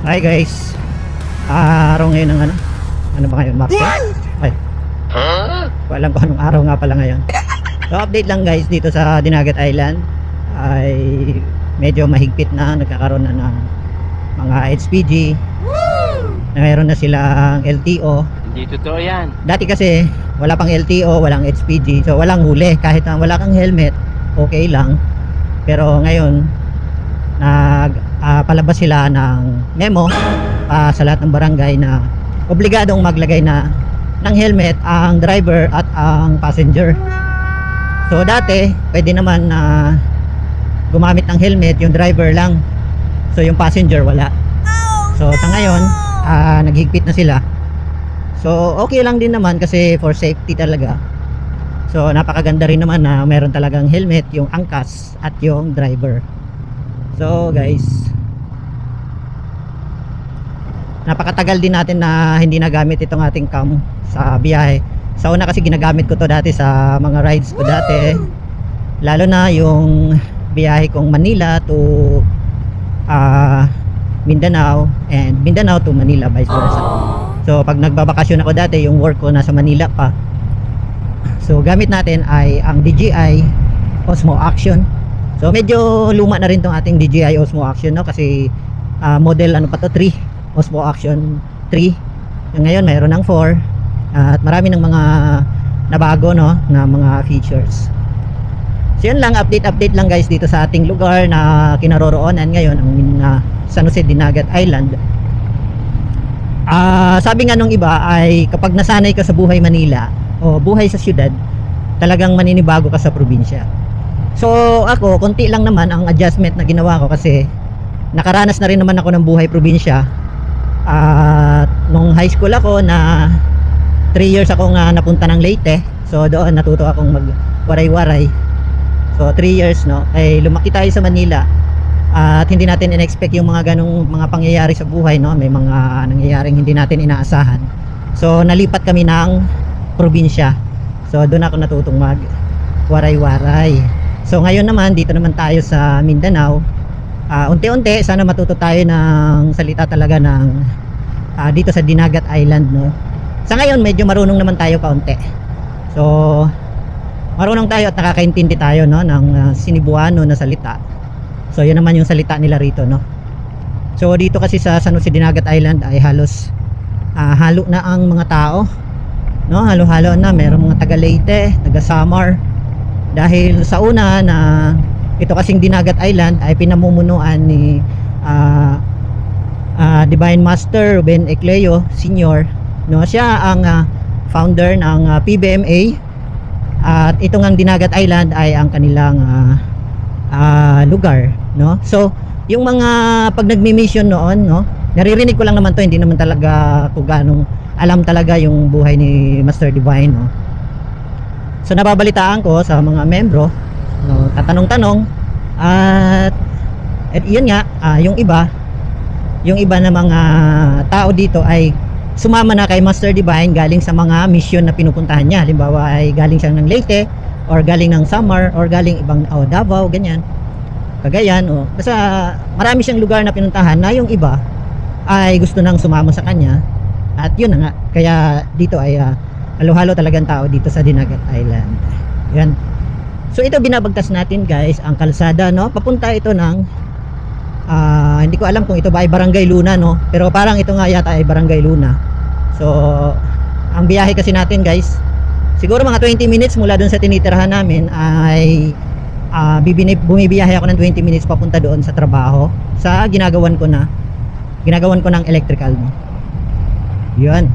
Hi guys. Araw ngayon ng ano? Ano ba ngayon? Martes? Ay. Walang kung anong araw nga pala ngayon. So update lang guys, dito sa Dinagat Island ay medyo mahigpit na, nagkakaroon na ng mga HPG. Na mayroon na silang LTO. Hindi totoo yan. Dati kasi wala pang LTO, walang HPG, so walang huli. Kahit na wala kang helmet, okay lang. Pero ngayon palabas sila ng memo sa lahat ng barangay na obligadong maglagay na ng helmet ang driver at ang passenger. So dati pwede naman na gumamit ng helmet yung driver lang, so yung passenger wala. So sa ngayon naghigpit na sila. So okay lang din naman kasi for safety talaga. So napakaganda rin naman na meron talagang helmet yung angkas at yung driver. So guys, napakatagal din natin na hindi nagamit itong ating cam sa biyahe. Sa una kasi ginagamit ko to dati sa mga rides ko dati, lalo na yung biyahe kong Manila to Mindanao and Mindanao to Manila, vice versa. So pag nagbabakasyon ako dati, yung work ko nasa Manila pa, so gamit natin ay ang DJI Osmo Action. So medyo luma na rin tong ating DJI Osmo Action, no? Kasi model ano pa to, 3 Osmo Action 3. Ngayon mayroon ng 4 at marami ng mga nabago, no, na mga features. So yun lang, update lang guys dito sa ating lugar na kinaroroonan ngayon, ang San Jose Dinagat Island. Sabi nga nung iba ay kapag nasanay ka sa buhay Manila o buhay sa syudad, talagang maninibago ka sa probinsya. So ako, konti lang naman ang adjustment na ginawa ko kasi nakaranas na rin naman ako ng buhay probinsya. Nung high school ako na 3 years akong napunta ng Leyte. So doon natuto akong magwaray-waray. So 3 years, no, ay lumaki tayo sa Manila. At hindi natin in-expect yung mga ganong mga pangyayari sa buhay, no? May mga nangyayaring hindi natin inaasahan. So nalipat kami ng probinsya. So doon ako natutong magwaray-waray. So ngayon naman dito naman tayo sa Mindanao. Unti-unti sana matuto tayo ng salita talaga ng dito sa Dinagat Island, no. Sa ngayon medyo marunong naman tayo kaunti. So marunong tayo at nakakaintindi tayo, no, ng Sinibuano na salita. So yun naman yung salita nila rito, no. So dito kasi sa San Jose Dinagat Island ay halos halo na ang mga tao, no. Halo-halo na, merong mga taga Leyte, taga Samar. Dahil sa una na ito kasing Dinagat Island ay pinamumunuan ni Divine Master Ruben Ecleo Sr., no. Siya ang founder ng PBMA at itong ang Dinagat Island ay ang kanilang lugar, no. So yung mga pag nagmi-mission noon, no, naririnig ko lang naman to, hindi naman talaga kung ganong alam talaga yung buhay ni Master Divine, no. So nababalitaan ko sa mga membro, no, tatanong-tanong at yun nga, yung iba na mga tao dito ay sumama na kay Master Divine galing sa mga mission na pinupuntahan niya. Halimbawa ay galing siya ng Leyte or galing ng Samar or galing ibang Davao, ganyan, Cagayan, basta marami siyang lugar na pinuntahan na yung iba ay gusto nang sumama sa kanya. At yun na nga, kaya dito ay halo-halo talagang tao dito sa Dinagat Island. Yan. So ito binabagtas natin guys ang kalsada, no. Papunta ito ng hindi ko alam kung ito ba ay Barangay Luna, no, pero parang ito nga yata ay Barangay Luna. So ang biyahe kasi natin guys, siguro mga 20 minutes mula dun sa tinitirhan namin ay bumibiyahe ako ng 20 minutes papunta doon sa trabaho sa ginagawan ko ng electrical, no. Yun.